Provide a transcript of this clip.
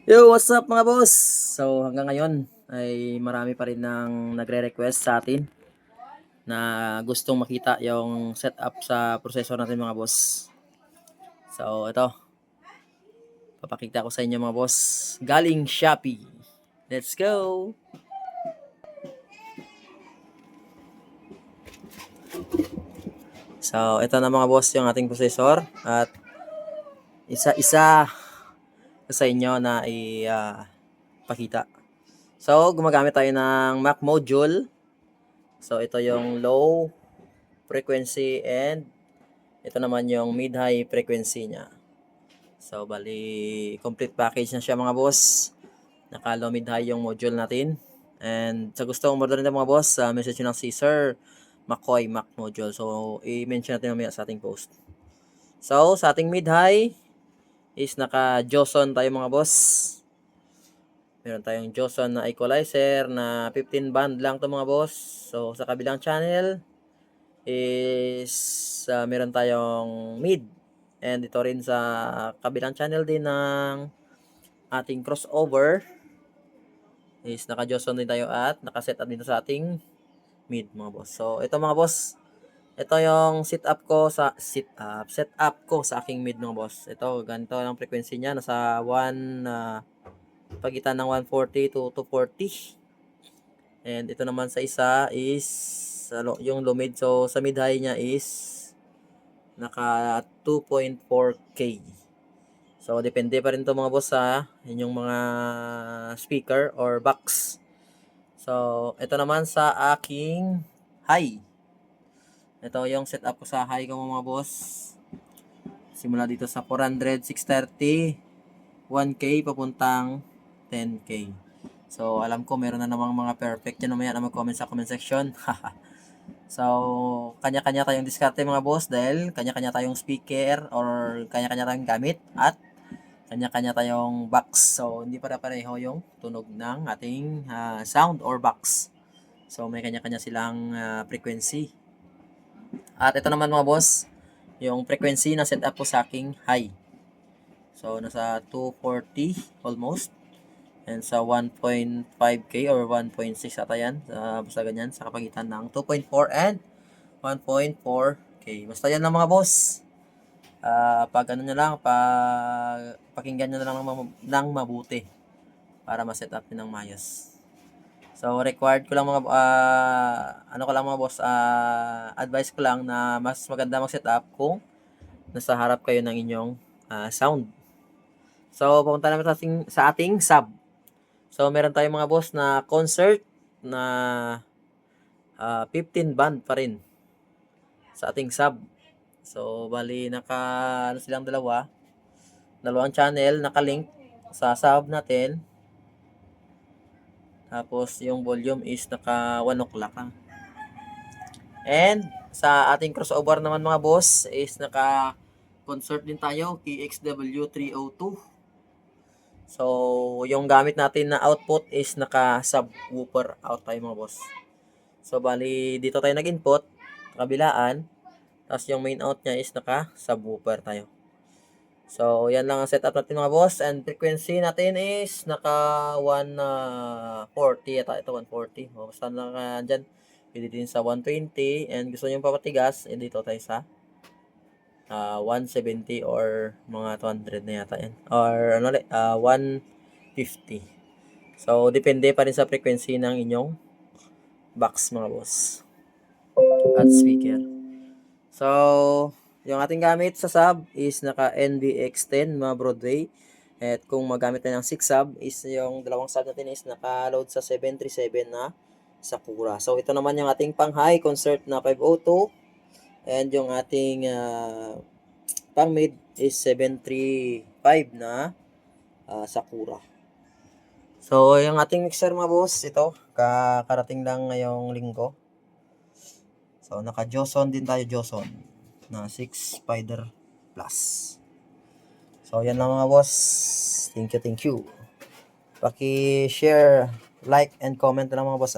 Yo, what's up mga boss? So hanggang ngayon ay marami pa rin nang nagre-request sa atin na gustong makita yung setup sa processor natin mga boss. So ito, papakita ko sa inyo mga boss. Galing Shopee. Let's go! So ito na mga boss yung ating processor at isa-isa sa inyo na ipakita. So gumagamit tayo ng Mac module. So ito yung low frequency and ito naman yung mid-high frequency niya. So bali complete package na siya mga boss. Naka low mid-high yung module natin. And sa gusto umorder nito mga boss, message nyo lang si Sir McCoy Mac module. So i-mention natin mamaya sa ating post. So sa ating mid-high is naka Joson tayo mga boss. Meron tayong Joson na equalizer na 15 band lang to mga boss. So sa kabilang channel is meron tayong mid, and ito rin sa kabilang channel din ng ating crossover is naka-Joson din tayo at naka-set up dito sa ating mid mga boss. So ito mga boss, ito yung setup ko sa aking mid mga boss. Ito ganito ang frequency niya, nasa 1 pagitan ng 140 to 240. And ito naman sa isa is yung low mid. So sa mid high niya is naka 2.4K. So depende pa rin to mga boss sa inyong mga speaker or box. So ito naman sa aking high. Ito yung setup ko sa high ko mga boss. Simula dito sa 400, 630, 1K papuntang 10K. So alam ko meron na namang mga perfect yan, mamaya na mag-comment sa comment section. So kanya-kanya tayong diskarte mga boss dahil kanya-kanya tayong speaker or kanya-kanya tayong gamit at kanya-kanya tayong box. So hindi pare-pareho yung tunog ng ating sound or box. So may kanya-kanya silang frequency. At ito naman mga boss, yung frequency na set up ko sa aking high. So nasa 240 almost. And sa 1.5K or 1.6 ata yan. Basta ganyan. Sa kapagitan ng 2.4 and 1.4K. Basta yan lang mga boss. Pag ano nyo lang, pakinggan nyo na lang ng mabuti para ma-set up nyo ng mayos. So required ko lang mga boss, advice ko lang na mas maganda mag-set up kung nasa harap kayo ng inyong sound. So pupunta naman sa ating sub. So meron tayong mga boss na concert na 15 band pa rin sa ating sub. So bali silang dalawang channel naka-link sa sub natin. Tapos yung volume is naka 1 o'clock lang. And sa ating crossover naman mga boss is naka concert din tayo, KXW302. So yung gamit natin na output is naka subwoofer out tayo mga boss. So bali dito tayo nag-input, kabilaan. Tapos yung main out niya is naka subwoofer tayo. So yan lang ang setup natin mga boss, and frequency natin is naka 140 ito 140. Basta lang diyan. Pwede din sa 120, and gusto niyo papatigas, dito tayo sa 170 or mga 200 na yata yan. Or 150. So depende pa rin sa frequency ng inyong box mga boss at speaker. So yung ating gamit sa sub is naka NBX10 mga Broadway. At kung magamit tayo ng 6 sub is yung dalawang sub natin is naka-load sa 737 na Sakura. So ito naman yung ating pang high concert na 502, and yung ating pang mid is 735 na Sakura. So yung ating mixer mga boss, ito kakarating lang ngayong linggo. So naka Joson din tayo, Joson na 6 Spider Plus. So yan lang mga boss. Thank you. Paki-share, like, and comment na lang mga boss